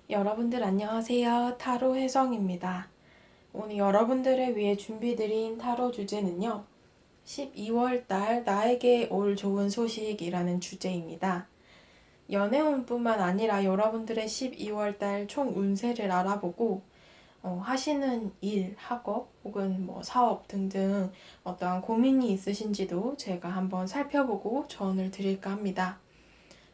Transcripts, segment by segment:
여러분들 안녕하세요. 타로 혜성입니다. 오늘 여러분들을 위해 준비드린 타로 주제는요. 12월 달 나에게 올 좋은 소식이라는 주제입니다. 연애운뿐만 아니라 여러분들의 12월 달 총 운세를 알아보고 하시는 일, 학업 혹은 사업 등등 어떠한 고민이 있으신지도 제가 한번 살펴보고 조언을 드릴까 합니다.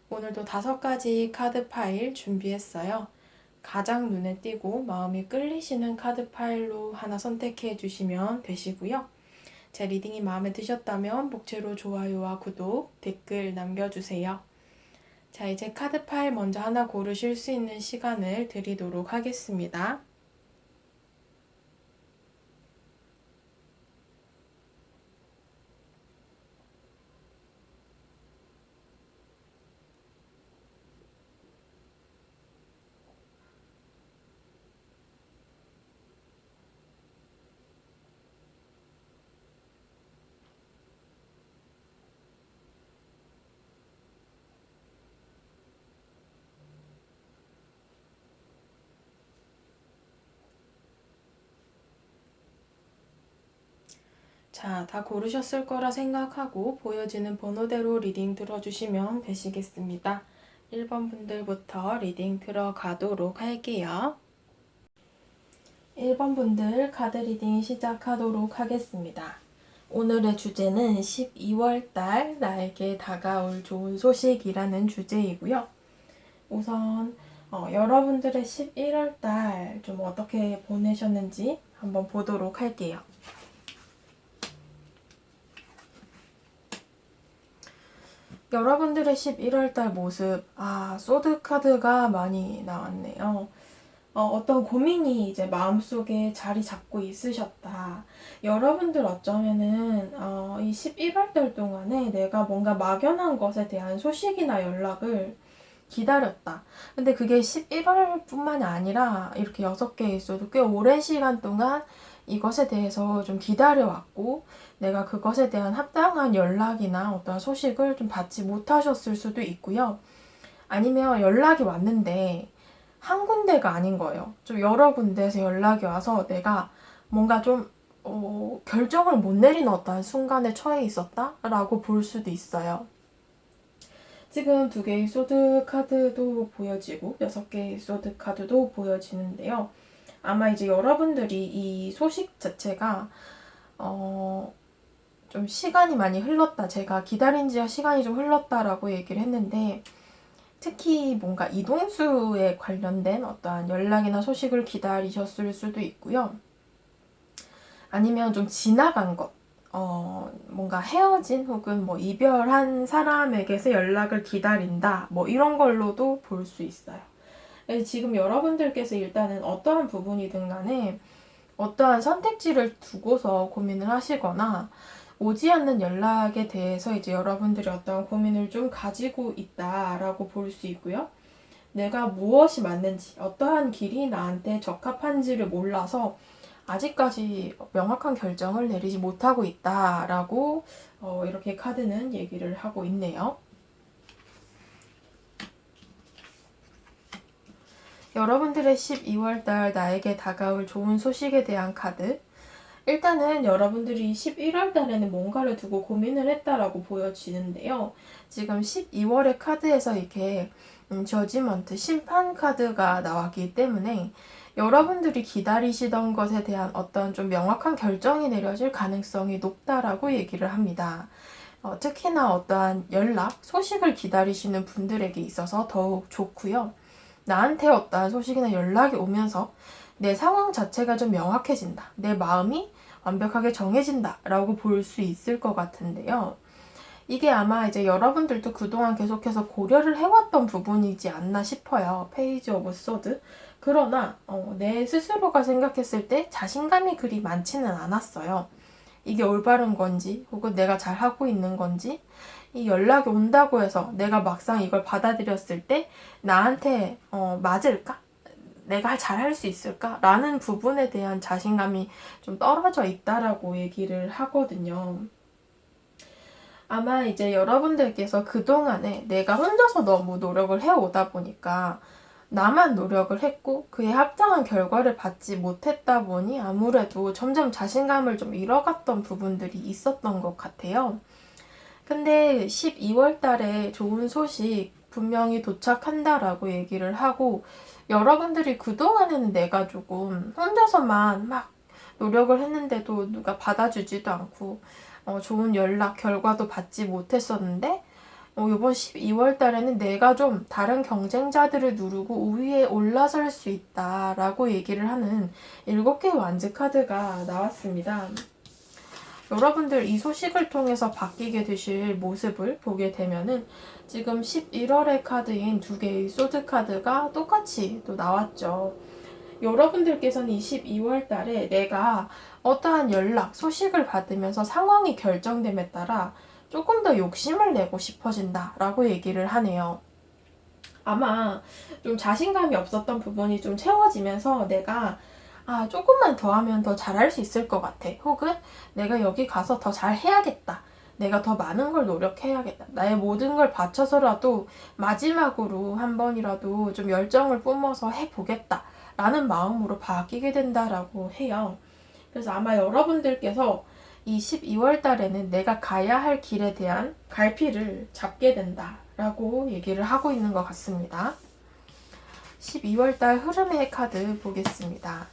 오늘도 5가지 카드 파일 준비했어요. 가장 눈에 띄고 마음이 끌리시는 카드 파일로 하나 선택해 주시면 되시고요. 제 리딩이 마음에 드셨다면 목채로 좋아요와 구독, 댓글 남겨주세요. 자, 이제 카드 파일 먼저 하나 고르실 수 있는 시간을 드리도록 하겠습니다. 자, 다 고르셨을 거라 생각하고 보여지는 번호대로 리딩 들어주시면 되시겠습니다. 1번 분들부터 리딩 들어가도록 할게요. 1번 분들 카드 리딩 시작하도록 하겠습니다. 오늘의 주제는 12월 달 나에게 다가올 좋은 소식이라는 주제이고요. 우선 여러분들의 11월 달 좀 어떻게 보내셨는지 한번 보도록 할게요. 여러분들의 11월 달 모습, 소드 카드가 많이 나왔네요. 어떤 고민이 이제 마음속에 자리 잡고 있으셨다. 여러분들 어쩌면은 이 11월 달 동안에 내가 뭔가 막연한 것에 대한 소식이나 연락을 기다렸다. 근데 그게 11월뿐만이 아니라 이렇게 6개 있어도 꽤 오랜 시간 동안 이것에 대해서 좀 기다려왔고 내가 그것에 대한 합당한 연락이나 어떤 소식을 좀 받지 못하셨을 수도 있고요. 아니면 연락이 왔는데 한 군데가 아닌 거예요. 좀 여러 군데에서 연락이 와서 내가 뭔가 좀 결정을 못 내리는 어떤 순간에 처해 있었다라고 볼 수도 있어요. 지금 2개의 소드 카드도 보여지고 6개의 소드 카드도 보여지는데요. 아마 이제 여러분들이 이 소식 자체가 좀 시간이 많이 흘렀다. 제가 기다린 지가 시간이 좀 흘렀다라고 얘기를 했는데 특히 뭔가 이동수에 관련된 어떠한 연락이나 소식을 기다리셨을 수도 있고요. 아니면 좀 지나간 것, 뭔가 헤어진 혹은 이별한 사람에게서 연락을 기다린다. 이런 걸로도 볼 수 있어요. 지금 여러분들께서 일단은 어떠한 부분이든 간에 어떠한 선택지를 두고서 고민을 하시거나 오지 않는 연락에 대해서 이제 여러분들이 어떤 고민을 좀 가지고 있다라고 볼 수 있고요. 내가 무엇이 맞는지, 어떠한 길이 나한테 적합한지를 몰라서 아직까지 명확한 결정을 내리지 못하고 있다라고 이렇게 카드는 얘기를 하고 있네요. 여러분들의 12월달 나에게 다가올 좋은 소식에 대한 카드. 일단은 여러분들이 11월 달에는 뭔가를 두고 고민을 했다라고 보여지는데요. 지금 12월의 카드에서 이렇게 저지먼트, 심판 카드가 나왔기 때문에 여러분들이 기다리시던 것에 대한 어떤 좀 명확한 결정이 내려질 가능성이 높다라고 얘기를 합니다. 특히나 어떠한 연락, 소식을 기다리시는 분들에게 있어서 더욱 좋고요. 나한테 어떠한 소식이나 연락이 오면서 내 상황 자체가 좀 명확해진다. 내 마음이 완벽하게 정해진다 라고 볼 수 있을 것 같은데요. 이게 아마 이제 여러분들도 그동안 계속해서 고려를 해왔던 부분이지 않나 싶어요. 페이지 오브 소드. 그러나 내 스스로가 생각했을 때 자신감이 그리 많지는 않았어요. 이게 올바른 건지 혹은 내가 잘하고 있는 건지 이 연락이 온다고 해서 내가 막상 이걸 받아들였을 때 나한테 맞을까? 내가 잘할 수 있을까? 라는 부분에 대한 자신감이 좀 떨어져 있다라고 얘기를 하거든요. 아마 이제 여러분들께서 그동안에 내가 혼자서 너무 노력을 해오다 보니까 나만 노력을 했고 그에 합당한 결과를 받지 못했다 보니 아무래도 점점 자신감을 좀 잃어갔던 부분들이 있었던 것 같아요. 근데 12월 달에 좋은 소식 분명히 도착한다라고 얘기를 하고, 여러분들이 그동안에는 내가 조금 혼자서만 막 노력을 했는데도 누가 받아주지도 않고 좋은 연락 결과도 받지 못했었는데, 이번 12월 달에는 내가 좀 다른 경쟁자들을 누르고 우위에 올라설 수 있다라고 얘기를 하는 7개 완즈 카드가 나왔습니다. 여러분들 이 소식을 통해서 바뀌게 되실 모습을 보게 되면은 지금 11월의 카드인 2개의 소드 카드가 똑같이 또 나왔죠. 여러분들께서는 이 12월 달에 내가 어떠한 연락, 소식을 받으면서 상황이 결정됨에 따라 조금 더 욕심을 내고 싶어진다 라고 얘기를 하네요. 아마 좀 자신감이 없었던 부분이 좀 채워지면서 내가 조금만 더 하면 더 잘할 수 있을 것 같아. 혹은 내가 여기 가서 더 잘해야겠다. 내가 더 많은 걸 노력해야겠다. 나의 모든 걸 바쳐서라도 마지막으로 한 번이라도 좀 열정을 뿜어서 해보겠다. 라는 마음으로 바뀌게 된다라고 해요. 그래서 아마 여러분들께서 이 12월 달에는 내가 가야 할 길에 대한 갈피를 잡게 된다라고 얘기를 하고 있는 것 같습니다. 12월 달 흐름의 카드 보겠습니다.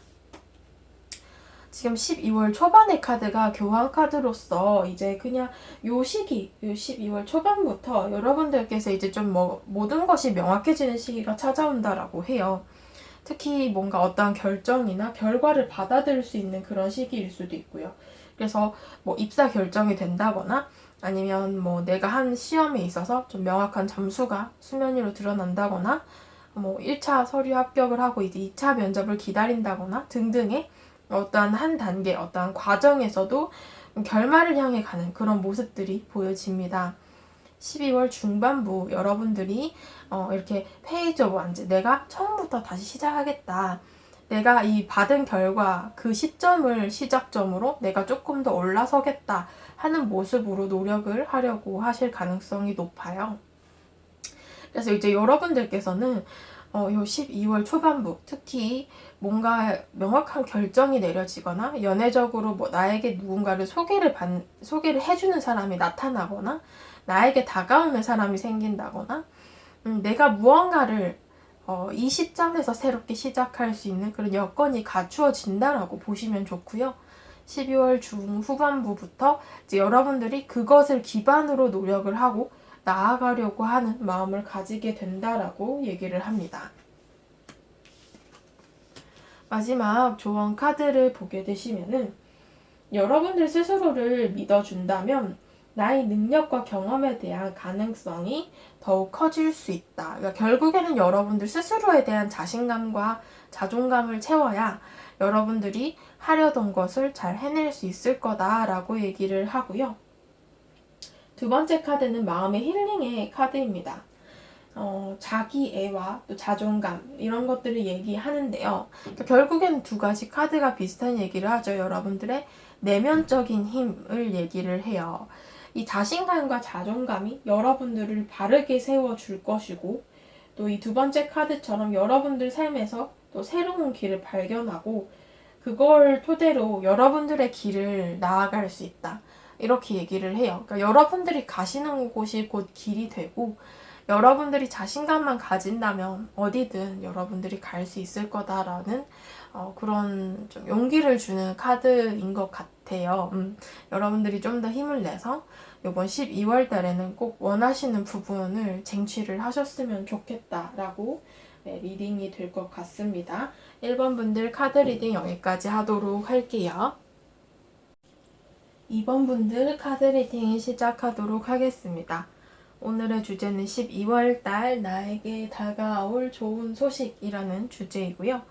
지금 12월 초반의 카드가 교환 카드로서 이제 그냥 요 시기, 요 12월 초반부터 여러분들께서 이제 좀 모든 것이 명확해지는 시기가 찾아온다라고 해요. 특히 뭔가 어떠한 결정이나 결과를 받아들일 수 있는 그런 시기일 수도 있고요. 그래서 뭐 입사 결정이 된다거나 아니면 뭐 내가 한 시험에 있어서 좀 명확한 점수가 수면 위로 드러난다거나 뭐 1차 서류 합격을 하고 이제 2차 면접을 기다린다거나 등등의 어떠한 한 단계, 어떠한 과정에서도 결말을 향해 가는 그런 모습들이 보여집니다. 12월 중반부 여러분들이 이렇게 페이지 오브 완즈, 내가 처음부터 다시 시작하겠다. 내가 이 받은 결과 그 시점을 시작점으로 내가 조금 더 올라서겠다 하는 모습으로 노력을 하려고 하실 가능성이 높아요. 그래서 이제 여러분들께서는 요 12월 초반부 특히 뭔가 명확한 결정이 내려지거나 연애적으로 뭐 나에게 누군가를 소개를 해주는 사람이 나타나거나 나에게 다가오는 사람이 생긴다거나 내가 무언가를 이 시점에서 새롭게 시작할 수 있는 그런 여건이 갖추어진다라고 보시면 좋고요. 12월 중후반부부터 이제 여러분들이 그것을 기반으로 노력을 하고 나아가려고 하는 마음을 가지게 된다라고 얘기를 합니다. 마지막 조언 카드를 보게 되시면은 여러분들 스스로를 믿어준다면 나의 능력과 경험에 대한 가능성이 더욱 커질 수 있다. 그러니까 결국에는 여러분들 스스로에 대한 자신감과 자존감을 채워야 여러분들이 하려던 것을 잘 해낼 수 있을 거다라고 얘기를 하고요. 두 번째 카드는 마음의 힐링의 카드입니다. 자기애와 또 자존감 이런 것들을 얘기하는데요. 그러니까 결국엔 두 가지 카드가 비슷한 얘기를 하죠. 여러분들의 내면적인 힘을 얘기를 해요. 이 자신감과 자존감이 여러분들을 바르게 세워줄 것이고 또 이 두 번째 카드처럼 여러분들 삶에서 또 새로운 길을 발견하고 그걸 토대로 여러분들의 길을 나아갈 수 있다. 이렇게 얘기를 해요. 그러니까 여러분들이 가시는 곳이 곧 길이 되고 여러분들이 자신감만 가진다면 어디든 여러분들이 갈 수 있을 거다라는 그런 좀 용기를 주는 카드인 것 같아요. 여러분들이 좀 더 힘을 내서 이번 12월 달에는 꼭 원하시는 부분을 쟁취를 하셨으면 좋겠다라고 리딩이 될 것 같습니다. 1번 분들 카드 리딩 여기까지 하도록 할게요. 2번 분들 카드 리딩 시작하도록 하겠습니다. 오늘의 주제는 12월달 나에게 다가올 좋은 소식이라는 주제이고요.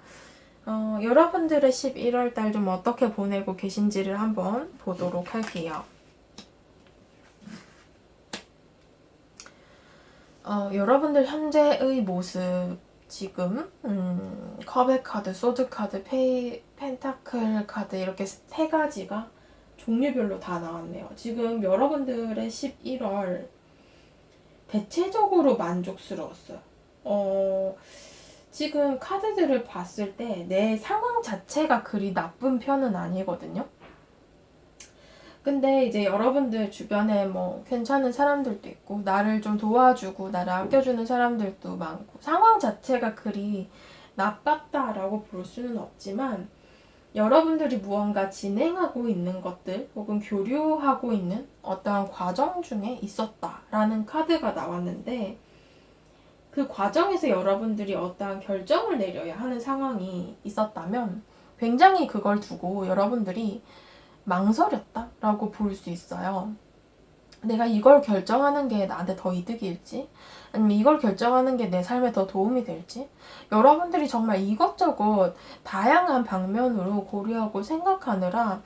여러분들의 11월달 좀 어떻게 보내고 계신지를 한번 보도록 할게요. 여러분들 현재의 모습 지금 컵의 카드, 소드 카드, 펜타클 카드 이렇게 세 가지가 종류별로 다 나왔네요. 지금 여러분들의 11월 대체적으로 만족스러웠어요. 지금 카드들을 봤을 때 내 상황 자체가 그리 나쁜 편은 아니거든요. 근데 이제 여러분들 주변에 뭐 괜찮은 사람들도 있고 나를 좀 도와주고 나를 아껴주는 사람들도 많고 상황 자체가 그리 나빴다라고 볼 수는 없지만 여러분들이 무언가 진행하고 있는 것들 혹은 교류하고 있는 어떠한 과정 중에 있었다라는 카드가 나왔는데 그 과정에서 여러분들이 어떠한 결정을 내려야 하는 상황이 있었다면 굉장히 그걸 두고 여러분들이 망설였다라고 볼 수 있어요. 내가 이걸 결정하는 게 나한테 더 이득일지 아니면 이걸 결정하는 게 내 삶에 더 도움이 될지 여러분들이 정말 이것저것 다양한 방면으로 고려하고 생각하느라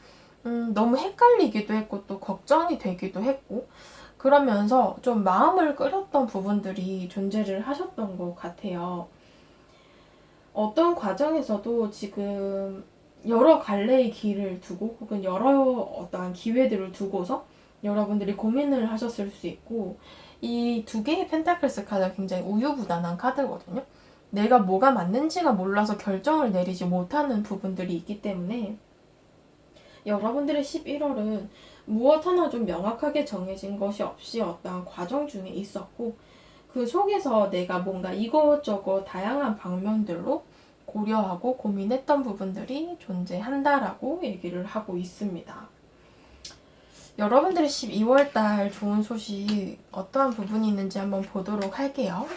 너무 헷갈리기도 했고 또 걱정이 되기도 했고 그러면서 좀 마음을 끓였던 부분들이 존재를 하셨던 것 같아요. 어떤 과정에서도 지금 여러 갈래의 길을 두고 혹은 여러 어떠한 기회들을 두고서 여러분들이 고민을 하셨을 수 있고 이 두 개의 펜타클스 카드가 굉장히 우유부단한 카드거든요. 내가 뭐가 맞는지가 몰라서 결정을 내리지 못하는 부분들이 있기 때문에 여러분들의 11월은 무엇 하나 좀 명확하게 정해진 것이 없이 어떠한 과정 중에 있었고 그 속에서 내가 뭔가 이것저것 다양한 방면들로 고려하고 고민했던 부분들이 존재한다라고 얘기를 하고 있습니다. 여러분들의 12월달 좋은 소식 어떠한 부분이 있는지 한번 보도록 할게요.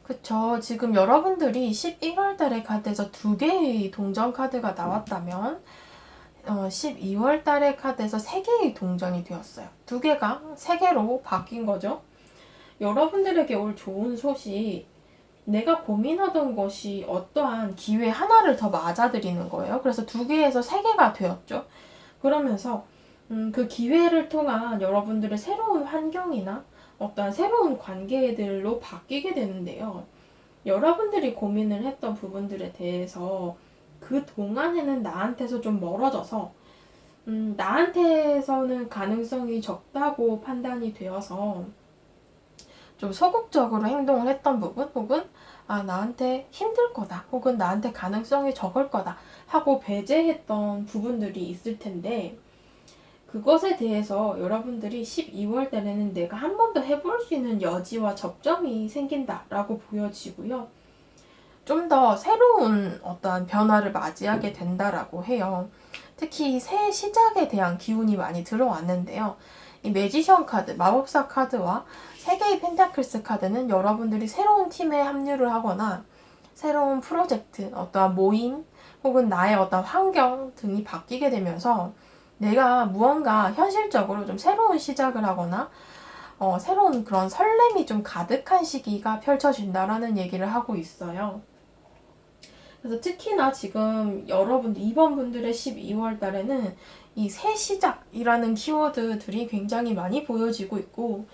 그쵸. 지금 여러분들이 11월달의 카드에서 두 개의 동전 카드가 나왔다면 12월달의 카드에서 3개의 동전이 되었어요. 두 개가 3개로 바뀐 거죠. 여러분들에게 올 좋은 소식 내가 고민하던 것이 어떠한 기회 하나를 더 맞아들이는 거예요. 그래서 2개에서 3개가 되었죠. 그러면서 그 기회를 통한 여러분들의 새로운 환경이나 어떠한 새로운 관계들로 바뀌게 되는데요. 여러분들이 고민을 했던 부분들에 대해서 그 동안에는 나한테서 좀 멀어져서 나한테서는 가능성이 적다고 판단이 되어서 좀 소극적으로 행동을 했던 부분 혹은 나한테 힘들 거다 혹은 나한테 가능성이 적을 거다 하고 배제했던 부분들이 있을 텐데 그것에 대해서 여러분들이 12월 달에는 내가 한 번 더 해볼 수 있는 여지와 접점이 생긴다라고 보여지고요. 좀 더 새로운 어떠한 변화를 맞이하게 된다라고 해요. 특히 새 시작에 대한 기운이 많이 들어왔는데요. 이 매지션 카드, 마법사 카드와 3개의 펜타클스 카드는 여러분들이 새로운 팀에 합류를 하거나 새로운 프로젝트, 어떠한 모임 혹은 나의 어떤 환경 등이 바뀌게 되면서 내가 무언가 현실적으로 좀 새로운 시작을 하거나 새로운 그런 설렘이 좀 가득한 시기가 펼쳐진다라는 얘기를 하고 있어요. 그래서 특히나 지금 여러분들, 이번 분들의 12월 달에는 이 새 시작이라는 키워드들이 굉장히 많이 보여지고 있고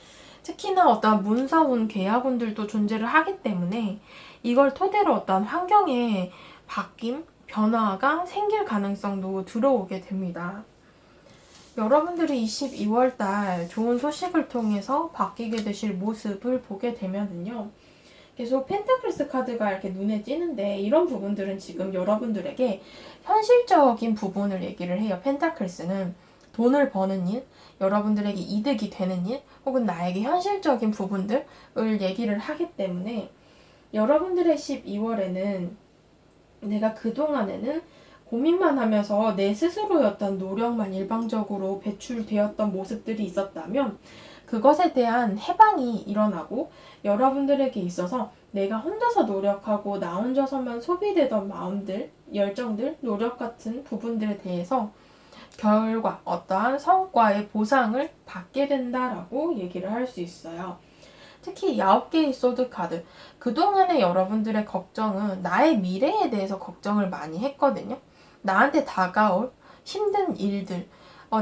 특히나 어떤 문서운 계약운들도 존재를 하기 때문에 이걸 토대로 어떤 환경의 바뀜, 변화가 생길 가능성도 들어오게 됩니다. 여러분들이 22월 달 좋은 소식을 통해서 바뀌게 되실 모습을 보게 되면은요. 계속 펜타클스 카드가 이렇게 눈에 띄는데 이런 부분들은 지금 여러분들에게 현실적인 부분을 얘기를 해요. 펜타클스는 돈을 버는 일, 여러분들에게 이득이 되는 일, 혹은 나에게 현실적인 부분들을 얘기를 하기 때문에 여러분들의 12월에는 내가 그동안에는 고민만 하면서 내 스스로였던 노력만 일방적으로 배출되었던 모습들이 있었다면 그것에 대한 해방이 일어나고 여러분들에게 있어서 내가 혼자서 노력하고 나 혼자서만 소비되던 마음들, 열정들, 노력 같은 부분들에 대해서 결과, 어떠한 성과의 보상을 받게 된다라고 얘기를 할 수 있어요. 특히 9개의 소드 카드. 그동안의 여러분들의 걱정은 나의 미래에 대해서 걱정을 많이 했거든요. 나한테 다가올 힘든 일들,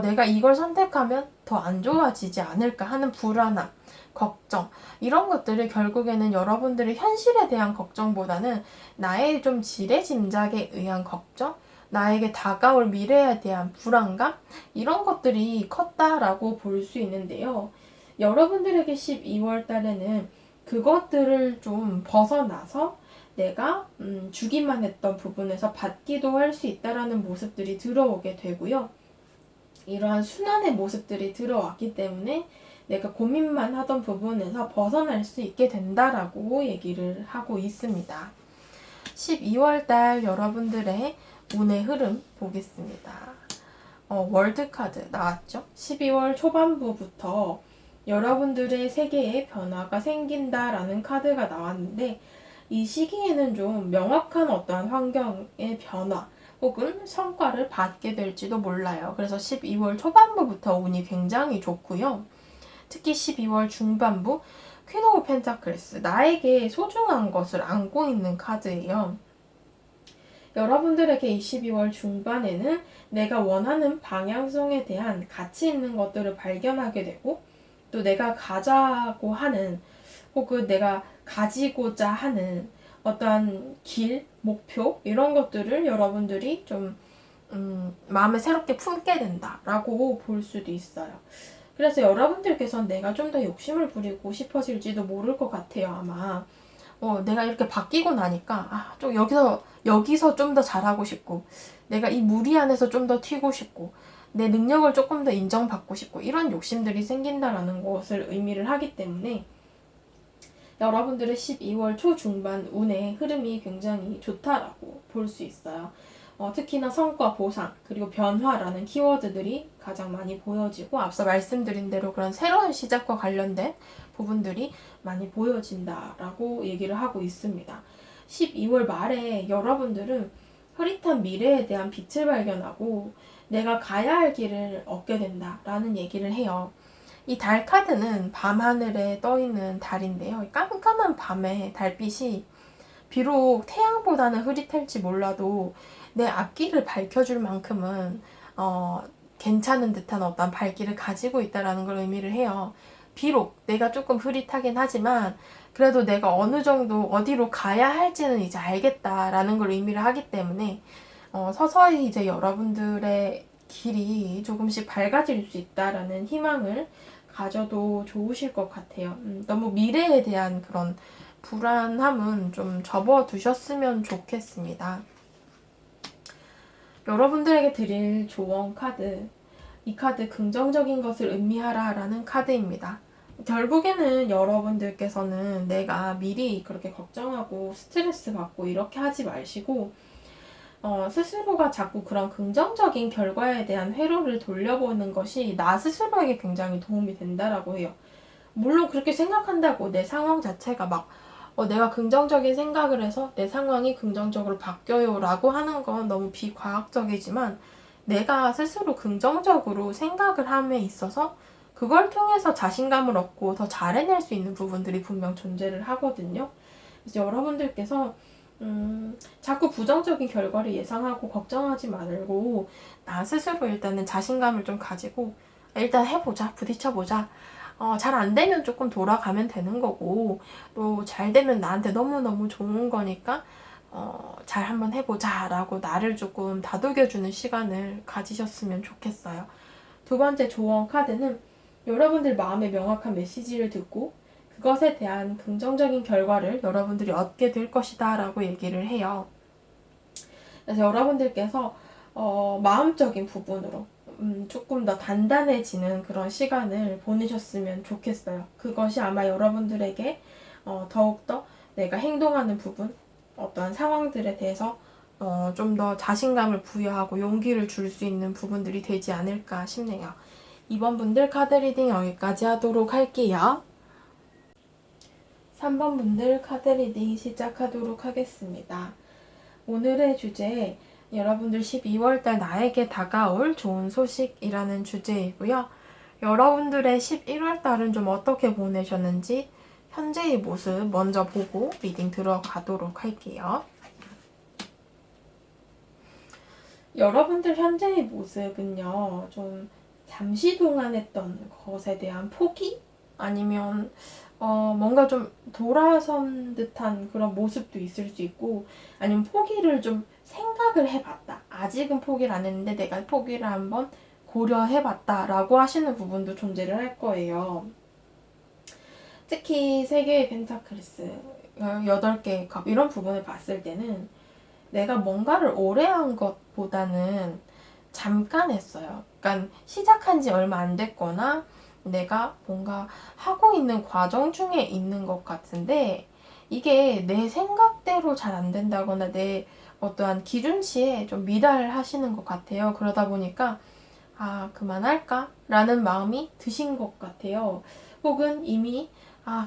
내가 이걸 선택하면 더 안 좋아지지 않을까 하는 불안함, 걱정, 이런 것들을 결국에는 여러분들의 현실에 대한 걱정보다는 나의 좀 지레짐작에 의한 걱정, 나에게 다가올 미래에 대한 불안감, 이런 것들이 컸다라고 볼 수 있는데요. 여러분들에게 12월 달에는 그것들을 좀 벗어나서 내가 주기만 했던 부분에서 받기도 할 수 있다라는 모습들이 들어오게 되고요. 이러한 순환의 모습들이 들어왔기 때문에 내가 고민만 하던 부분에서 벗어날 수 있게 된다라고 얘기를 하고 있습니다. 12월달 여러분들의 운의 흐름 보겠습니다. 월드카드 나왔죠? 12월 초반부부터 여러분들의 세계에 변화가 생긴다라는 카드가 나왔는데 이 시기에는 좀 명확한 어떠한 환경의 변화 혹은 성과를 받게 될지도 몰라요. 그래서 12월 초반부부터 운이 굉장히 좋고요. 특히 12월 중반부 퀸 오브 펜타클스, 나에게 소중한 것을 안고 있는 카드예요. 여러분들에게 이 12월 중반에는 내가 원하는 방향성에 대한 가치 있는 것들을 발견하게 되고 또 내가 가자고 하는 혹은 내가 가지고자 하는 어떠한 길, 목표 이런 것들을 여러분들이 좀 마음에 새롭게 품게 된다라고 볼 수도 있어요. 그래서 여러분들께서는 내가 좀 더 욕심을 부리고 싶어질지도 모를 것 같아요, 아마. 내가 이렇게 바뀌고 나니까, 좀 여기서 좀 더 잘하고 싶고, 내가 이 무리 안에서 좀 더 튀고 싶고, 내 능력을 조금 더 인정받고 싶고, 이런 욕심들이 생긴다라는 것을 의미를 하기 때문에, 여러분들의 12월 초중반 운의 흐름이 굉장히 좋다라고 볼 수 있어요. 특히나 성과, 보상, 그리고 변화라는 키워드들이 가장 많이 보여지고 앞서 말씀드린 대로 그런 새로운 시작과 관련된 부분들이 많이 보여진다라고 얘기를 하고 있습니다. 12월 말에 여러분들은 흐릿한 미래에 대한 빛을 발견하고 내가 가야 할 길을 얻게 된다라는 얘기를 해요. 이 달 카드는 밤하늘에 떠있는 달인데요. 깜깜한 밤에 달빛이 비록 태양보다는 흐릿할지 몰라도 내 앞길을 밝혀줄 만큼은 괜찮은 듯한 어떤 발길을 가지고 있다는 걸 의미를 해요. 비록 내가 조금 흐릿하긴 하지만 그래도 내가 어느 정도 어디로 가야 할지는 이제 알겠다라는 걸 의미를 하기 때문에 서서히 이제 여러분들의 길이 조금씩 밝아질 수 있다라는 희망을 가져도 좋으실 것 같아요. 너무 미래에 대한 그런 불안함은 좀 접어두셨으면 좋겠습니다. 여러분들에게 드릴 조언 카드, 이 카드 긍정적인 것을 의미하라 라는 카드입니다. 결국에는 여러분들께서는 내가 미리 그렇게 걱정하고 스트레스 받고 이렇게 하지 마시고 스스로가 자꾸 그런 긍정적인 결과에 대한 회로를 돌려보는 것이 나 스스로에게 굉장히 도움이 된다라고 해요. 물론 그렇게 생각한다고 내 상황 자체가 막 내가 긍정적인 생각을 해서 내 상황이 긍정적으로 바뀌어요 라고 하는 건 너무 비과학적이지만 내가 스스로 긍정적으로 생각을 함에 있어서 그걸 통해서 자신감을 얻고 더 잘 해낼 수 있는 부분들이 분명 존재를 하거든요. 그래서 여러분들께서 자꾸 부정적인 결과를 예상하고 걱정하지 말고 나 스스로 일단은 자신감을 좀 가지고 일단 해보자, 부딪혀보자. 잘 안 되면 조금 돌아가면 되는 거고 또 잘 되면 나한테 너무너무 좋은 거니까 잘 한번 해보자 라고 나를 조금 다독여주는 시간을 가지셨으면 좋겠어요. 두 번째 조언 카드는 여러분들 마음의 명확한 메시지를 듣고 그것에 대한 긍정적인 결과를 여러분들이 얻게 될 것이다 라고 얘기를 해요. 그래서 여러분들께서 마음적인 부분으로 조금 더 단단해지는 그런 시간을 보내셨으면 좋겠어요. 그것이 아마 여러분들에게 더욱더 내가 행동하는 부분, 어떠한 상황들에 대해서 좀 더 자신감을 부여하고 용기를 줄 수 있는 부분들이 되지 않을까 싶네요. 이번 분들 카드 리딩 여기까지 하도록 할게요. 3번 분들 카드 리딩 시작하도록 하겠습니다. 오늘의 주제, 여러분들 12월달 나에게 다가올 좋은 소식이라는 주제이고요. 여러분들의 11월달은 좀 어떻게 보내셨는지 현재의 모습 먼저 보고 리딩 들어가도록 할게요. 여러분들 현재의 모습은요, 좀 잠시 동안 했던 것에 대한 포기? 아니면 뭔가 좀 돌아선 듯한 그런 모습도 있을 수 있고 아니면 포기를 좀 생각을 해봤다. 아직은 포기를 안 했는데 내가 포기를 한번 고려해봤다 라고 하시는 부분도 존재를 할 거예요. 특히 세 개의 펜타클스, 8개의 컵 이런 부분을 봤을 때는 내가 뭔가를 오래 한 것보다는 잠깐 했어요. 그러니까 시작한 지 얼마 안 됐거나 내가 뭔가 하고 있는 과정 중에 있는 것 같은데 이게 내 생각대로 잘 안 된다거나 내 어떠한 기준치에 좀 미달하시는 것 같아요. 그러다 보니까 그만할까? 라는 마음이 드신 것 같아요. 혹은 이미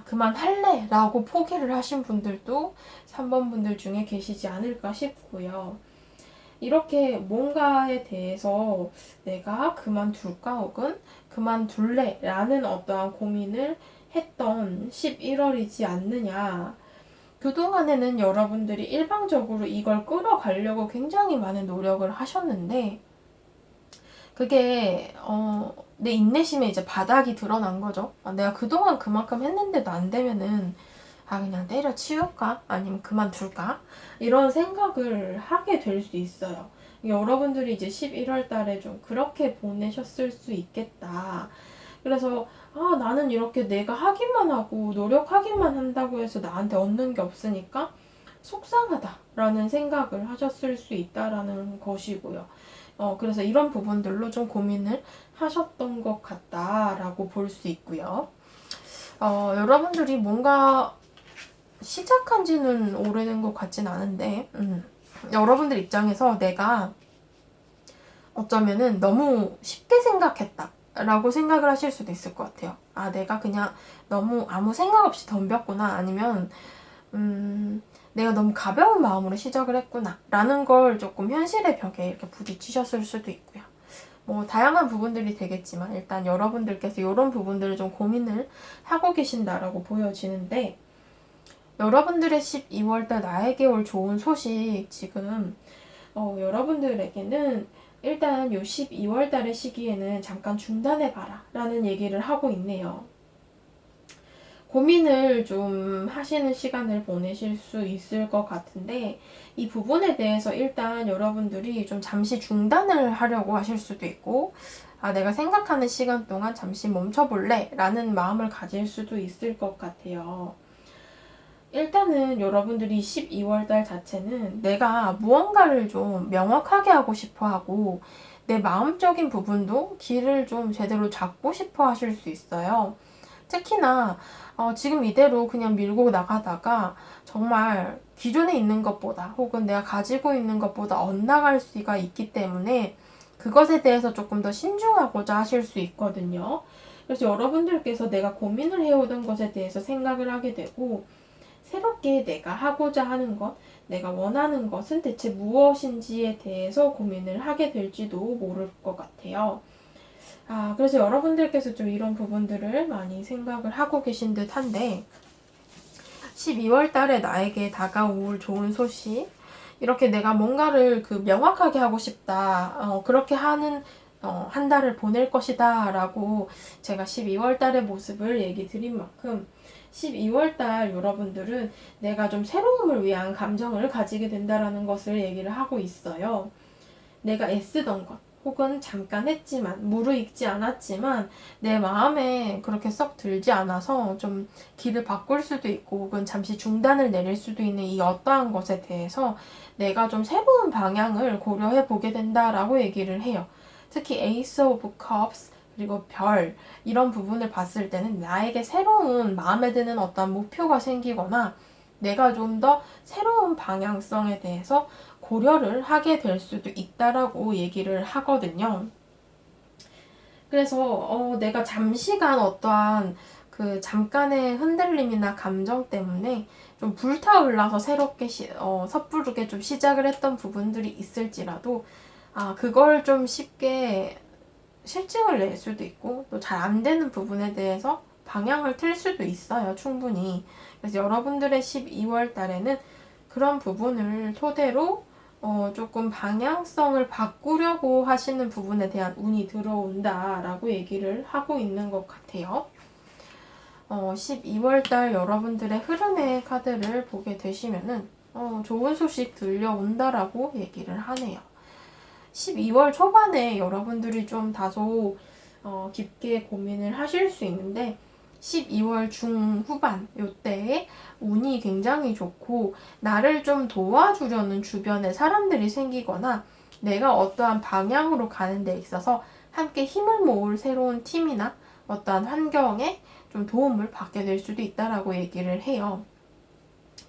그만할래 라고 포기를 하신 분들도 3번 분들 중에 계시지 않을까 싶고요. 이렇게 뭔가에 대해서 내가 그만둘까 혹은 그만둘래 라는 어떠한 고민을 했던 11월이지 않느냐. 그동안에는 여러분들이 일방적으로 이걸 끌어가려고 굉장히 많은 노력을 하셨는데 그게 내 인내심에 이제 바닥이 드러난 거죠. 내가 그동안 그만큼 했는데도 안 되면은 그냥 때려치울까? 아니면 그만둘까? 이런 생각을 하게 될 수 있어요. 여러분들이 이제 11월 달에 좀 그렇게 보내셨을 수 있겠다. 그래서 나는 이렇게 내가 하기만 하고 노력하기만 한다고 해서 나한테 얻는 게 없으니까 속상하다라는 생각을 하셨을 수 있다라는 것이고요. 그래서 이런 부분들로 좀 고민을 하셨던 것 같다라고 볼 수 있고요. 여러분들이 뭔가 시작한 지는 오래된 것 같진 않은데, 여러분들 입장에서 내가 어쩌면은 너무 쉽게 생각했다. 라고 생각을 하실 수도 있을 것 같아요. 내가 그냥 너무 아무 생각 없이 덤볐구나. 아니면, 내가 너무 가벼운 마음으로 시작을 했구나. 라는 걸 조금 현실의 벽에 이렇게 부딪히셨을 수도 있고요. 뭐, 다양한 부분들이 되겠지만, 일단 여러분들께서 이런 부분들을 좀 고민을 하고 계신다라고 보여지는데, 여러분들의 12월달 나에게 올 좋은 소식, 지금, 여러분들에게는 일단 요 12월 달의 시기에는 잠깐 중단해봐라 라는 얘기를 하고 있네요. 고민을 좀 하시는 시간을 보내실 수 있을 것 같은데 이 부분에 대해서 일단 여러분들이 좀 잠시 중단을 하려고 하실 수도 있고 내가 생각하는 시간 동안 잠시 멈춰볼래 라는 마음을 가질 수도 있을 것 같아요. 일단은 여러분들이 12월 달 자체는 내가 무언가를 좀 명확하게 하고 싶어 하고 내 마음적인 부분도 길을 좀 제대로 잡고 싶어 하실 수 있어요. 특히나 지금 이대로 그냥 밀고 나가다가 정말 기존에 있는 것보다 혹은 내가 가지고 있는 것보다 엇나갈 수가 있기 때문에 그것에 대해서 조금 더 신중하고자 하실 수 있거든요. 그래서 여러분들께서 내가 고민을 해오던 것에 대해서 생각을 하게 되고 새롭게 내가 하고자 하는 것, 내가 원하는 것은 대체 무엇인지에 대해서 고민을 하게 될지도 모를 것 같아요. 그래서 여러분들께서 좀 이런 부분들을 많이 생각을 하고 계신 듯 한데, 12월 달에 나에게 다가올 좋은 소식, 이렇게 내가 뭔가를 명확하게 하고 싶다, 그렇게 하는 한 달을 보낼 것이다 라고 제가 12월 달의 모습을 얘기 드린 만큼 12월 달 여러분들은 내가 좀 새로움을 위한 감정을 가지게 된다라는 것을 얘기를 하고 있어요. 내가 애쓰던 것 혹은 잠깐 했지만 무르익지 않았지만 내 마음에 그렇게 썩 들지 않아서 좀 길을 바꿀 수도 있고 혹은 잠시 중단을 내릴 수도 있는 이 어떠한 것에 대해서 내가 좀 새로운 방향을 고려해 보게 된다라고 얘기를 해요. 특히 Ace of Cups 그리고 별 이런 부분을 봤을 때는 나에게 새로운 마음에 드는 어떤 목표가 생기거나 내가 좀 더 새로운 방향성에 대해서 고려를 하게 될 수도 있다라고 얘기를 하거든요. 그래서 내가 잠시간 어떠한 잠깐의 흔들림이나 감정 때문에 좀 불타올라서 새롭게 섣부르게 좀 시작을 했던 부분들이 있을지라도 그걸 좀 쉽게 실증을 낼 수도 있고 또 잘 안 되는 부분에 대해서 방향을 틀 수도 있어요. 충분히. 그래서 여러분들의 12월 달에는 그런 부분을 토대로 조금 방향성을 바꾸려고 하시는 부분에 대한 운이 들어온다라고 얘기를 하고 있는 것 같아요. 12월 달 여러분들의 흐름의 카드를 보게 되시면은 좋은 소식 들려온다라고 얘기를 하네요. 12월 초반에 여러분들이 좀 다소 깊게 고민을 하실 수 있는데 12월 중후반 요때에 운이 굉장히 좋고 나를 좀 도와주려는 주변에 사람들이 생기거나 내가 어떠한 방향으로 가는 데 있어서 함께 힘을 모을 새로운 팀이나 어떠한 환경에 좀 도움을 받게 될 수도 있다라고 얘기를 해요.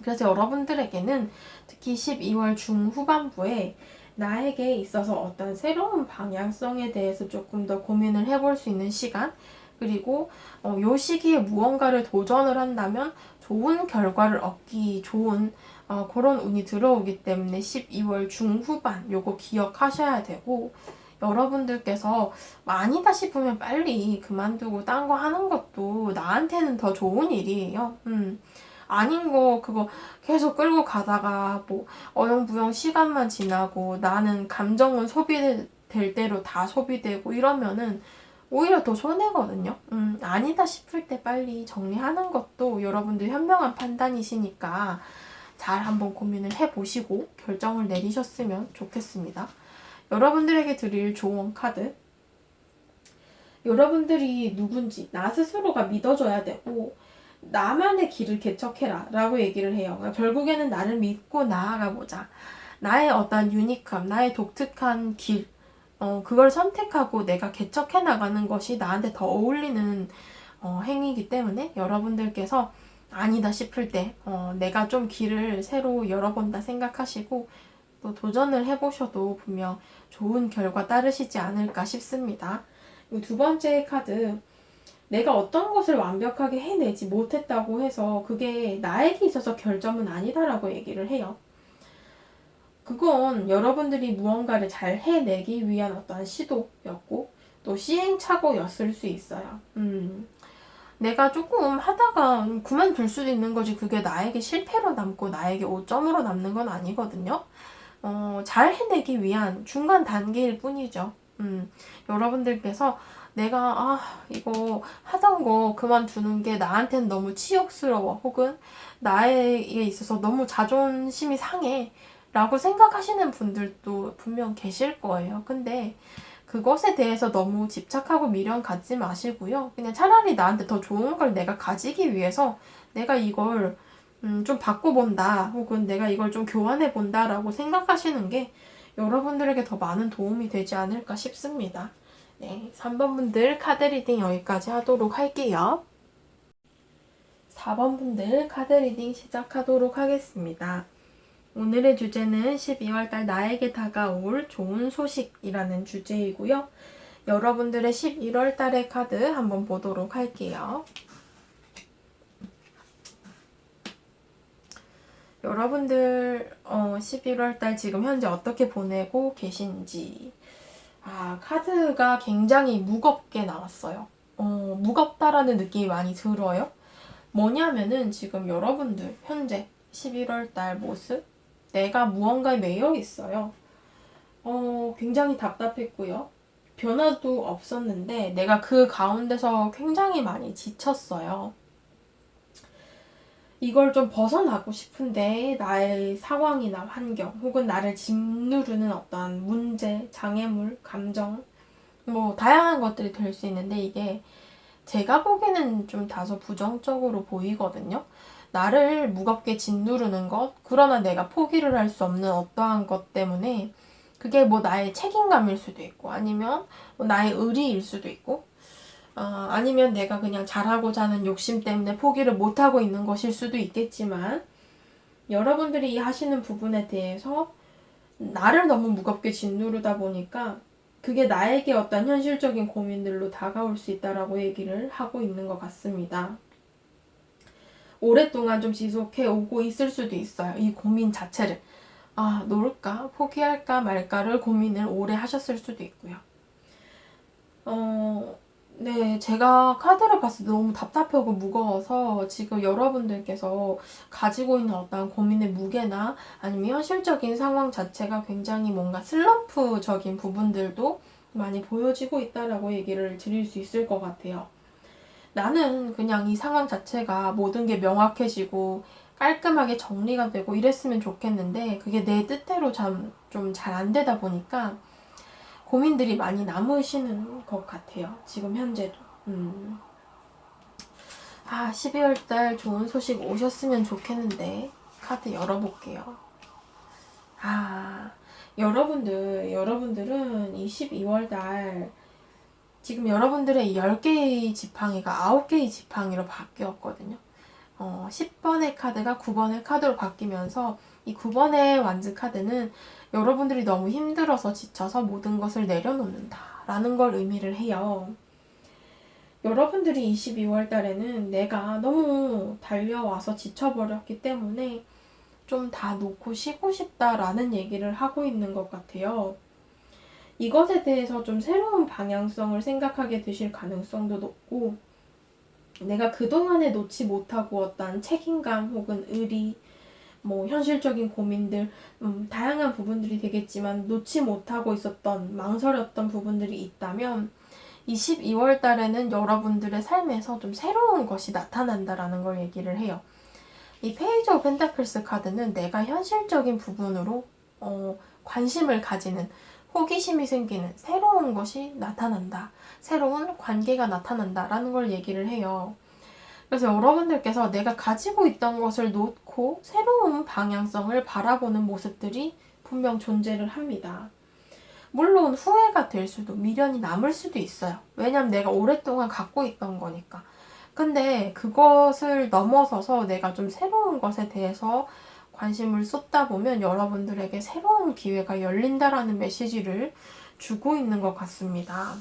그래서 여러분들에게는 특히 12월 중후반부에 나에게 있어서 어떤 새로운 방향성에 대해서 조금 더 고민을 해볼 수 있는 시간, 그리고 요 시기에 무언가를 도전을 한다면 좋은 결과를 얻기 좋은 그런 운이 들어오기 때문에 12월 중후반 요거 기억하셔야 되고, 여러분들께서 아니다 싶으면 빨리 그만두고 딴 거 하는 것도 나한테는 더 좋은 일이에요. 아닌 거 그거 계속 끌고 가다가 뭐 어영부영 시간만 지나고 나는 감정은 소비될 대로 다 소비되고 이러면은 오히려 더 손해거든요. 아니다 싶을 때 빨리 정리하는 것도 여러분들 현명한 판단이시니까 잘 한번 고민을 해보시고 결정을 내리셨으면 좋겠습니다. 여러분들에게 드릴 조언 카드. 여러분들이 누군지 나 스스로가 믿어줘야 되고 나만의 길을 개척해라 라고 얘기를 해요. 그러니까 결국에는 나를 믿고 나아가보자. 나의 어떤 유니크함, 나의 독특한 길, 그걸 선택하고 내가 개척해 나가는 것이 나한테 더 어울리는 행위이기 때문에 여러분들께서 아니다 싶을 때 내가 좀 길을 새로 열어본다 생각하시고 또 도전을 해보셔도 분명 좋은 결과 따르시지 않을까 싶습니다. 두 번째 카드, 내가 어떤 것을 완벽하게 해내지 못했다고 해서 그게 나에게 있어서 결점은 아니다라고 얘기를 해요. 그건 여러분들이 무언가를 잘 해내기 위한 어떠한 시도였고 또 시행착오였을 수 있어요. 내가 조금 하다가 그만둘 수도 있는 거지 그게 나에게 실패로 남고 나에게 오점으로 남는 건 아니거든요. 잘 해내기 위한 중간 단계일 뿐이죠. 여러분들께서 내가 이거 하던 거 그만두는 게 나한테는 너무 치욕스러워 혹은 나에게 있어서 너무 자존심이 상해 라고 생각하시는 분들도 분명 계실 거예요. 근데 그것에 대해서 너무 집착하고 미련 갖지 마시고요. 그냥 차라리 나한테 더 좋은 걸 내가 가지기 위해서 내가 이걸 좀 바꿔본다 혹은 내가 이걸 좀 교환해본다 라고 생각하시는 게 여러분들에게 더 많은 도움이 되지 않을까 싶습니다. 네, 3번 분들 카드 리딩 여기까지 하도록 할게요. 4번 분들 카드 리딩 시작하도록 하겠습니다. 오늘의 주제는 12월달 나에게 다가올 좋은 소식이라는 주제이고요. 여러분들의 11월달의 카드 한번 보도록 할게요. 여러분들 11월달 지금 현재 어떻게 보내고 계신지. 카드가 굉장히 무겁게 나왔어요. 무겁다라는 느낌이 많이 들어요. 뭐냐면은 지금 여러분들 현재 11월달 모습, 내가 무언가에 매여 있어요. 굉장히 답답했고요. 변화도 없었는데 내가 그 가운데서 굉장히 많이 지쳤어요. 이걸 좀 벗어나고 싶은데 나의 상황이나 환경 혹은 나를 짓누르는 어떤 문제, 장애물, 감정 뭐 다양한 것들이 될 수 있는데 이게 제가 보기에는 좀 다소 부정적으로 보이거든요. 나를 무겁게 짓누르는 것, 그러나 내가 포기를 할 수 없는 어떠한 것 때문에 그게 뭐 나의 책임감일 수도 있고 아니면 뭐 나의 의리일 수도 있고 아니면 내가 그냥 잘하고자 하는 욕심 때문에 포기를 못하고 있는 것일 수도 있겠지만 여러분들이 하시는 부분에 대해서 나를 너무 무겁게 짓누르다 보니까 그게 나에게 어떤 현실적인 고민들로 다가올 수 있다라고 얘기를 하고 있는 것 같습니다. 오랫동안 좀 지속해 오고 있을 수도 있어요. 이 고민 자체를. 놓을까? 포기할까 말까를 고민을 오래 하셨을 수도 있고요. 네, 제가 카드를 봤을 때 너무 답답하고 무거워서 지금 여러분들께서 가지고 있는 어떤 고민의 무게나 아니면 현실적인 상황 자체가 굉장히 뭔가 슬럼프적인 부분들도 많이 보여지고 있다라고 얘기를 드릴 수 있을 것 같아요. 나는 그냥 이 상황 자체가 모든 게 명확해지고 깔끔하게 정리가 되고 이랬으면 좋겠는데 그게 내 뜻대로 좀 잘 안 되다 보니까 고민들이 많이 남으시는 것 같아요. 지금 현재도. 12월 달 좋은 소식 오셨으면 좋겠는데 카드 열어볼게요. 여러분들은 이 12월 달 지금 여러분들의 10개의 지팡이가 9개의 지팡이로 바뀌었거든요. 10번의 카드가 9번의 카드로 바뀌면서 이 9번의 완즈 카드는 여러분들이 너무 힘들어서 지쳐서 모든 것을 내려놓는다 라는 걸 의미를 해요. 여러분들이 22월 달에는 내가 너무 달려와서 지쳐버렸기 때문에 좀 다 놓고 쉬고 싶다라는 얘기를 하고 있는 것 같아요. 이것에 대해서 좀 새로운 방향성을 생각하게 되실 가능성도 높고, 내가 그동안에 놓지 못하고 어떤 책임감 혹은 의리, 현실적인 고민들, 다양한 부분들이 되겠지만 놓지 못하고 있었던, 망설였던 부분들이 있다면 이 12월 달에는 여러분들의 삶에서 좀 새로운 것이 나타난다라는 걸 얘기를 해요. 이 페이지 오브 펜타클스 카드는 내가 현실적인 부분으로 관심을 가지는, 호기심이 생기는 새로운 것이 나타난다. 새로운 관계가 나타난다 라는 걸 얘기를 해요. 그래서 여러분들께서 내가 가지고 있던 것을 놓고 새로운 방향성을 바라보는 모습들이 분명 존재를 합니다. 물론 후회가 될 수도, 미련이 남을 수도 있어요. 왜냐면 내가 오랫동안 갖고 있던 거니까. 근데 그것을 넘어서서 내가 좀 새로운 것에 대해서 관심을 쏟다 보면 여러분들에게 새로운 기회가 열린다라는 메시지를 주고 있는 것 같습니다.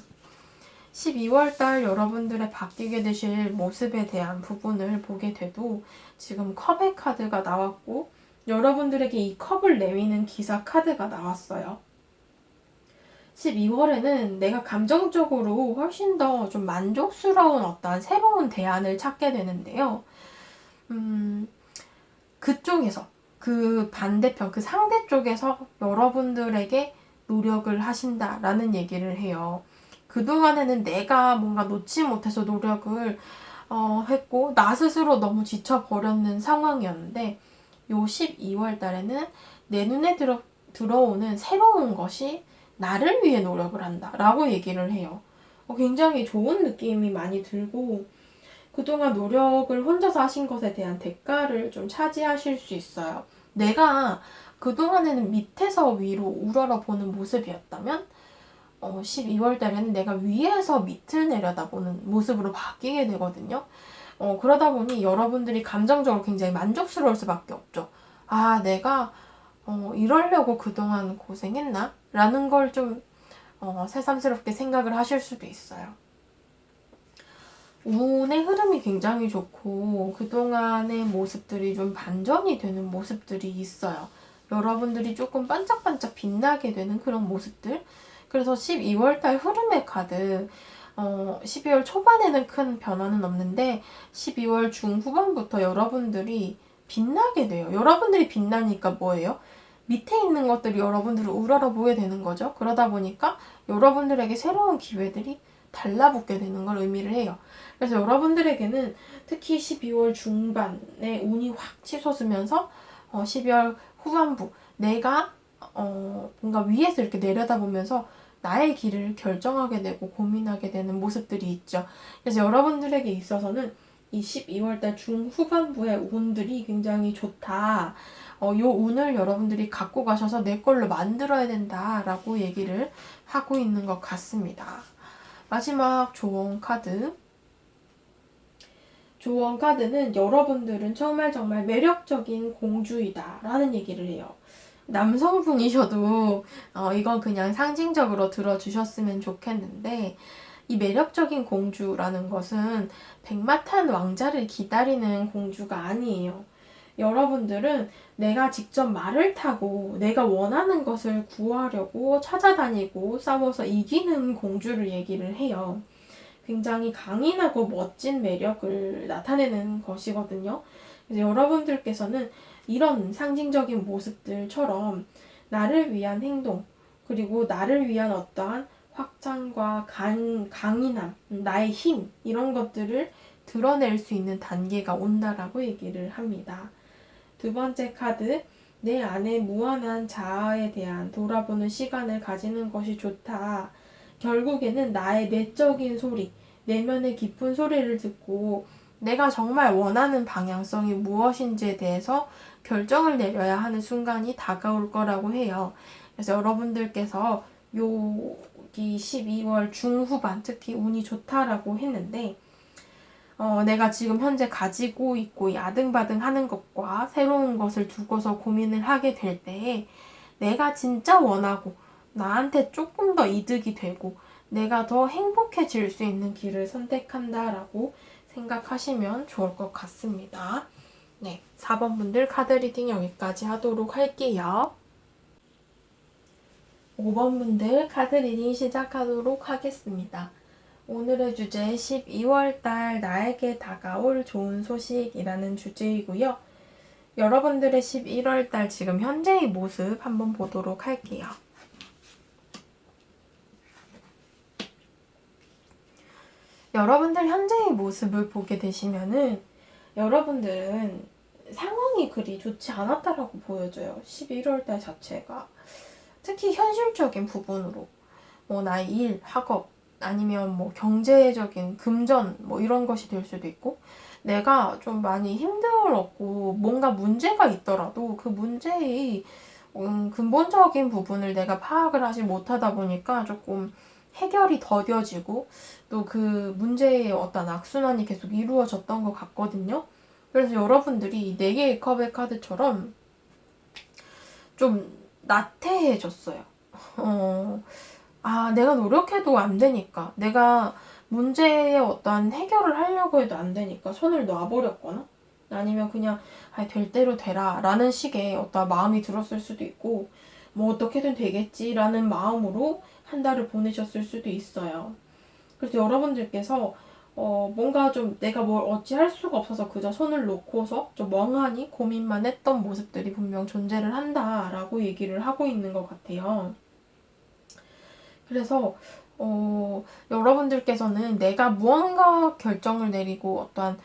12월달 여러분들의 바뀌게 되실 모습에 대한 부분을 보게 돼도 지금 컵의 카드가 나왔고 여러분들에게 이 컵을 내미는 기사 카드가 나왔어요. 12월에는 내가 감정적으로 훨씬 더 좀 만족스러운 어떤 새로운 대안을 찾게 되는데요. 그쪽에서, 그 반대편, 그 상대 쪽에서 여러분들에게 노력을 하신다라는 얘기를 해요. 그동안에는 내가 뭔가 놓지 못해서 노력을 했고 나 스스로 너무 지쳐버렸는 상황이었는데 요 12월 달에는 내 눈에 들어오는 새로운 것이 나를 위해 노력을 한다 라고 얘기를 해요. 굉장히 좋은 느낌이 많이 들고 그동안 노력을 혼자서 하신 것에 대한 대가를 좀 차지하실 수 있어요. 내가 그동안에는 밑에서 위로 우러러보는 모습이었다면 12월 달에는 내가 위에서 밑을 내려다보는 모습으로 바뀌게 되거든요. 그러다 보니 여러분들이 감정적으로 굉장히 만족스러울 수밖에 없죠. 내가 이러려고 그동안 고생했나? 라는 걸 좀 새삼스럽게 생각을 하실 수도 있어요. 운의 흐름이 굉장히 좋고 그동안의 모습들이 좀 반전이 되는 모습들이 있어요. 여러분들이 조금 반짝반짝 빛나게 되는 그런 모습들. 그래서 12월달 흐름의 카드 12월 초반에는 큰 변화는 없는데 12월 중후반부터 여러분들이 빛나게 돼요. 여러분들이 빛나니까 뭐예요? 밑에 있는 것들이 여러분들을 우러러보게 되는 거죠. 그러다 보니까 여러분들에게 새로운 기회들이 달라붙게 되는 걸 의미를 해요. 그래서 여러분들에게는 특히 12월 중반에 운이 확 치솟으면서 12월 후반부 내가 뭔가 위에서 이렇게 내려다보면서 나의 길을 결정하게 되고 고민하게 되는 모습들이 있죠. 그래서 여러분들에게 있어서는 이 12월달 중후반부의 운들이 굉장히 좋다. 요 운을 여러분들이 갖고 가셔서 내 걸로 만들어야 된다라고 얘기를 하고 있는 것 같습니다. 마지막 조언 카드. 조언 카드는 여러분들은 정말 매력적인 공주이다 라는 얘기를 해요. 남성분이셔도 이건 그냥 상징적으로 들어주셨으면 좋겠는데 이 매력적인 공주라는 것은 백마탄 왕자를 기다리는 공주가 아니에요. 여러분들은 내가 직접 말을 타고 내가 원하는 것을 구하려고 찾아다니고 싸워서 이기는 공주를 얘기를 해요. 굉장히 강인하고 멋진 매력을 나타내는 것이거든요. 그래서 여러분들께서는 이런 상징적인 모습들처럼 나를 위한 행동, 그리고 나를 위한 어떠한 확장과 강인함, 나의 힘, 이런 것들을 드러낼 수 있는 단계가 온다라고 얘기를 합니다. 두 번째 카드, 내 안에 무한한 자아에 대한 돌아보는 시간을 가지는 것이 좋다. 결국에는 나의 내적인 소리, 내면의 깊은 소리를 듣고 내가 정말 원하는 방향성이 무엇인지에 대해서 결정을 내려야 하는 순간이 다가올 거라고 해요. 그래서 여러분들께서 여기 12월 중후반 특히 운이 좋다라고 했는데 내가 지금 현재 가지고 있고 아등바등 하는 것과 새로운 것을 두고서 고민을 하게 될 때에 내가 진짜 원하고 나한테 조금 더 이득이 되고 내가 더 행복해질 수 있는 길을 선택한다라고 생각하시면 좋을 것 같습니다. 네, 4번 분들 카드 리딩 여기까지 하도록 할게요. 5번 분들 카드 리딩 시작하도록 하겠습니다. 오늘의 주제 12월달 나에게 다가올 좋은 소식이라는 주제이고요. 여러분들의 11월달 지금 현재의 모습 한번 보도록 할게요. 여러분들 현재의 모습을 보게 되시면은 여러분들은 상황이 그리 좋지 않았다라고 보여져요. 11월달 자체가. 특히 현실적인 부분으로 나의 일, 학업, 아니면 경제적인 금전 이런 것이 될 수도 있고 내가 좀 많이 힘들었고 뭔가 문제가 있더라도 그 문제의 근본적인 부분을 내가 파악을 하지 못하다 보니까 조금 해결이 더뎌지고 또 그 문제의 어떤 악순환이 계속 이루어졌던 것 같거든요. 그래서 여러분들이 4개의 컵의 카드처럼 좀 나태해졌어요. 내가 노력해도 안 되니까, 내가 문제의 어떤 해결을 하려고 해도 안 되니까 손을 놔버렸거나, 아니면 그냥, 될 대로 되라, 라는 식의 어떤 마음이 들었을 수도 있고, 어떻게든 되겠지라는 마음으로 한 달을 보내셨을 수도 있어요. 그래서 여러분들께서, 뭔가 좀 내가 뭘 어찌할 수가 없어서 그저 손을 놓고서 좀 멍하니 고민만 했던 모습들이 분명 존재를 한다라고 얘기를 하고 있는 것 같아요. 그래서 여러분들께서는 내가 무언가 결정을 내리고 어떠한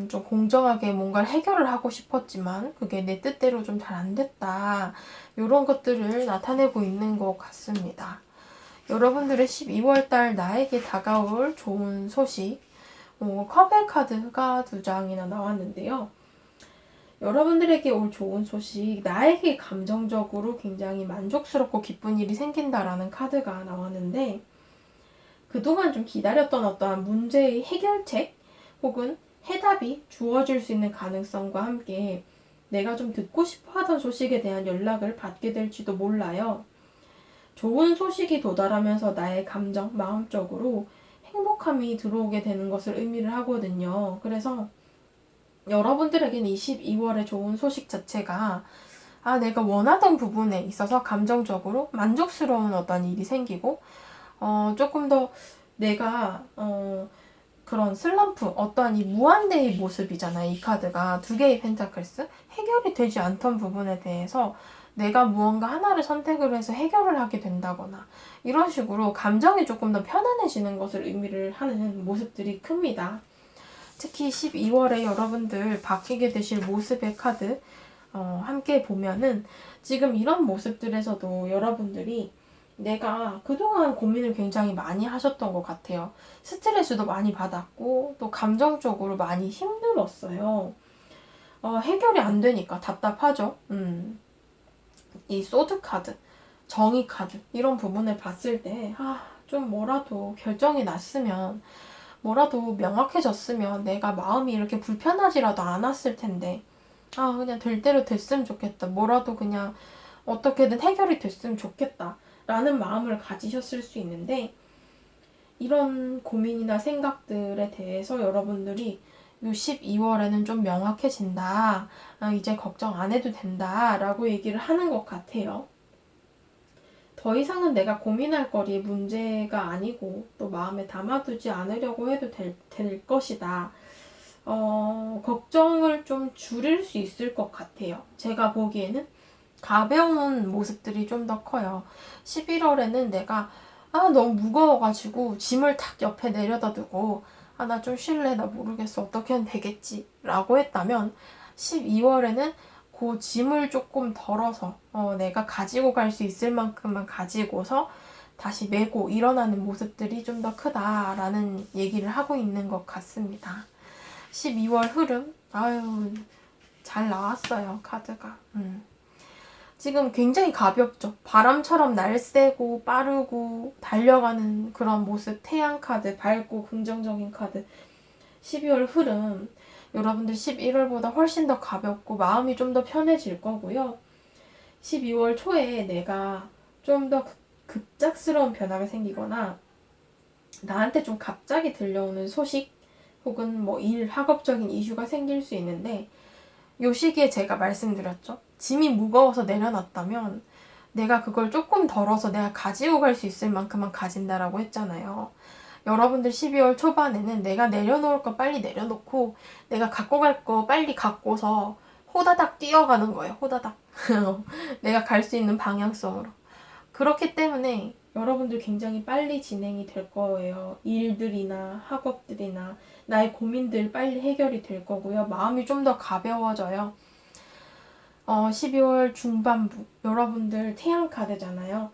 좀 공정하게 뭔가를 해결을 하고 싶었지만 그게 내 뜻대로 좀 잘 안 됐다. 이런 것들을 나타내고 있는 것 같습니다. 여러분들의 12월달 나에게 다가올 좋은 소식 컵의 카드가 2장이나 나왔는데요. 여러분들에게 올 좋은 소식, 나에게 감정적으로 굉장히 만족스럽고 기쁜 일이 생긴다라는 카드가 나왔는데 그동안 좀 기다렸던 어떠한 문제의 해결책 혹은 해답이 주어질 수 있는 가능성과 함께 내가 좀 듣고 싶어 하던 소식에 대한 연락을 받게 될지도 몰라요. 좋은 소식이 도달하면서 나의 감정, 마음적으로 행복함이 들어오게 되는 것을 의미를 하거든요. 그래서 여러분들에게는 22월의 좋은 소식 자체가 내가 원하던 부분에 있어서 감정적으로 만족스러운 어떤 일이 생기고 조금 더 내가 그런 슬럼프, 어떠한 이 무한대의 모습이잖아요. 이 카드가 2개의 펜타클스 해결이 되지 않던 부분에 대해서 내가 무언가 하나를 선택을 해서 해결을 하게 된다거나 이런 식으로 감정이 조금 더 편안해지는 것을 의미를 하는 모습들이 큽니다. 특히 12월에 여러분들 바뀌게 되실 모습의 카드 함께 보면은 지금 이런 모습들에서도 여러분들이 내가 그동안 고민을 굉장히 많이 하셨던 것 같아요. 스트레스도 많이 받았고 또 감정적으로 많이 힘들었어요. 해결이 안 되니까 답답하죠. 이 소드 카드, 정의 카드 이런 부분을 봤을 때 좀 뭐라도 결정이 났으면 뭐라도 명확해졌으면 내가 마음이 이렇게 불편하지라도 않았을 텐데 그냥 될 대로 됐으면 좋겠다. 뭐라도 그냥 어떻게든 해결이 됐으면 좋겠다. 라는 마음을 가지셨을 수 있는데 이런 고민이나 생각들에 대해서 여러분들이 이 12월에는 좀 명확해진다. 이제 걱정 안 해도 된다. 라고 얘기를 하는 것 같아요. 더 이상은 내가 고민할 거리에 문제가 아니고 또 마음에 담아두지 않으려고 해도 될 것이다. 걱정을 좀 줄일 수 있을 것 같아요. 제가 보기에는 가벼운 모습들이 좀 더 커요. 11월에는 내가 너무 무거워가지고 짐을 탁 옆에 내려다 두고 나 좀 쉴래, 나 모르겠어, 어떻게 하면 되겠지 라고 했다면 12월에는 그 짐을 조금 덜어서 내가 가지고 갈 수 있을 만큼만 가지고서 다시 메고 일어나는 모습들이 좀 더 크다라는 얘기를 하고 있는 것 같습니다. 12월 흐름. 아유, 잘 나왔어요, 카드가. 지금 굉장히 가볍죠. 바람처럼 날쌔고 빠르고 달려가는 그런 모습. 태양 카드, 밝고 긍정적인 카드. 12월 흐름. 여러분들 11월보다 훨씬 더 가볍고 마음이 좀 더 편해질 거고요. 12월 초에 내가 좀 더 급작스러운 변화가 생기거나 나한테 좀 갑자기 들려오는 소식 혹은 뭐 일, 학업적인 이슈가 생길 수 있는데, 요 시기에 제가 말씀드렸죠. 짐이 무거워서 내려놨다면 내가 그걸 조금 덜어서 내가 가지고 갈 수 있을 만큼만 가진다라고 했잖아요. 여러분들 12월 초반에는 내가 내려놓을 거 빨리 내려놓고 내가 갖고 갈 거 빨리 갖고서 호다닥 뛰어가는 거예요. 호다닥. 내가 갈 수 있는 방향성으로. 그렇기 때문에 여러분들 굉장히 빨리 진행이 될 거예요. 일들이나 학업들이나 나의 고민들 빨리 해결이 될 거고요. 마음이 좀 더 가벼워져요. 12월 중반부 여러분들 태양 카드잖아요.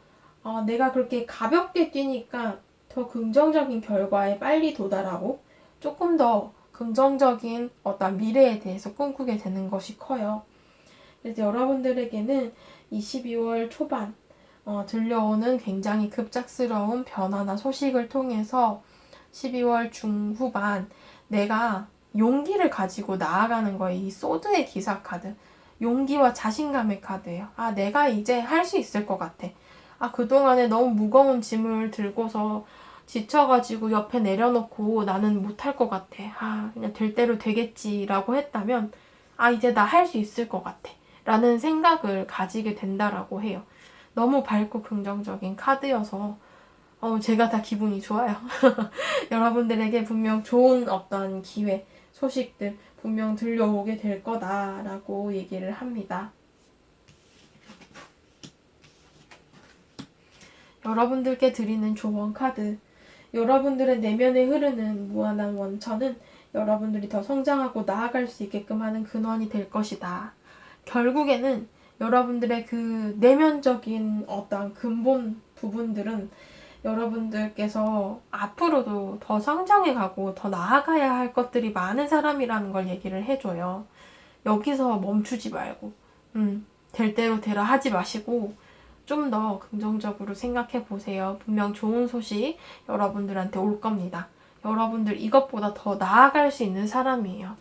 내가 그렇게 가볍게 뛰니까 더 긍정적인 결과에 빨리 도달하고 조금 더 긍정적인 어떤 미래에 대해서 꿈꾸게 되는 것이 커요. 그래서 여러분들에게는 이 12월 초반 들려오는 굉장히 급작스러운 변화나 소식을 통해서 12월 중후반 내가 용기를 가지고 나아가는 거예요. 이 소드의 기사 카드. 용기와 자신감의 카드예요. 내가 이제 할 수 있을 것 같아. 그동안에 너무 무거운 짐을 들고서 지쳐가지고 옆에 내려놓고 나는 못할 것 같아. 그냥 될 대로 되겠지라고 했다면, 이제 나 할 수 있을 것 같아. 라는 생각을 가지게 된다라고 해요. 너무 밝고 긍정적인 카드여서 제가 다 기분이 좋아요. 여러분들에게 분명 좋은 어떤 기회, 소식들 분명 들려오게 될 거다라고 얘기를 합니다. 여러분들께 드리는 조언 카드. 여러분들의 내면에 흐르는 무한한 원천은 여러분들이 더 성장하고 나아갈 수 있게끔 하는 근원이 될 것이다. 결국에는 여러분들의 그 내면적인 어떤 근본 부분들은 여러분들께서 앞으로도 더 성장해가고 더 나아가야 할 것들이 많은 사람이라는 걸 얘기를 해줘요. 여기서 멈추지 말고 될 대로 되라 하지 마시고 좀 더 긍정적으로 생각해 보세요. 분명 좋은 소식 여러분들한테 올 겁니다. 여러분들 이것보다 더 나아갈 수 있는 사람이에요.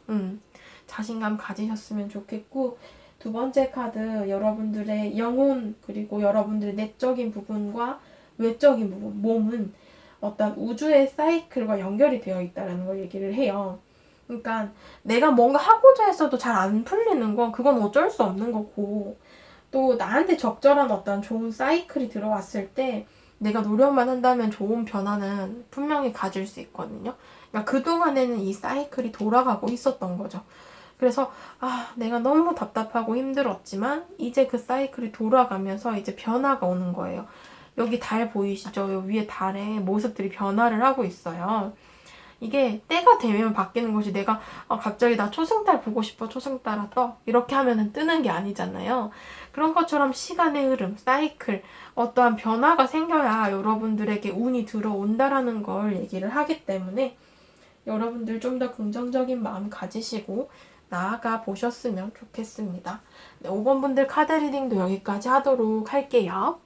자신감 가지셨으면 좋겠고, 두 번째 카드, 여러분들의 영혼 그리고 여러분들의 내적인 부분과 외적인 부분, 몸은 어떤 우주의 사이클과 연결이 되어 있다는 걸 얘기를 해요. 그러니까 내가 뭔가 하고자 했어도 잘 안 풀리는 건 그건 어쩔 수 없는 거고, 또 나한테 적절한 어떤 좋은 사이클이 들어왔을 때 내가 노력만 한다면 좋은 변화는 분명히 가질 수 있거든요. 그러니까 그동안에는 이 사이클이 돌아가고 있었던 거죠. 그래서 내가 너무 답답하고 힘들었지만 이제 그 사이클이 돌아가면서 이제 변화가 오는 거예요. 여기 달 보이시죠? 여기 위에 달의 모습들이 변화를 하고 있어요. 이게 때가 되면 바뀌는 것이, 내가 갑자기 나 초승달 보고 싶어, 초승달아 떠, 이렇게 하면은 뜨는 게 아니잖아요. 그런 것처럼 시간의 흐름, 사이클, 어떠한 변화가 생겨야 여러분들에게 운이 들어온다라는 걸 얘기를 하기 때문에 여러분들 좀 더 긍정적인 마음 가지시고 나아가 보셨으면 좋겠습니다. 네, 5번 분들 카드 리딩도 여기까지 하도록 할게요.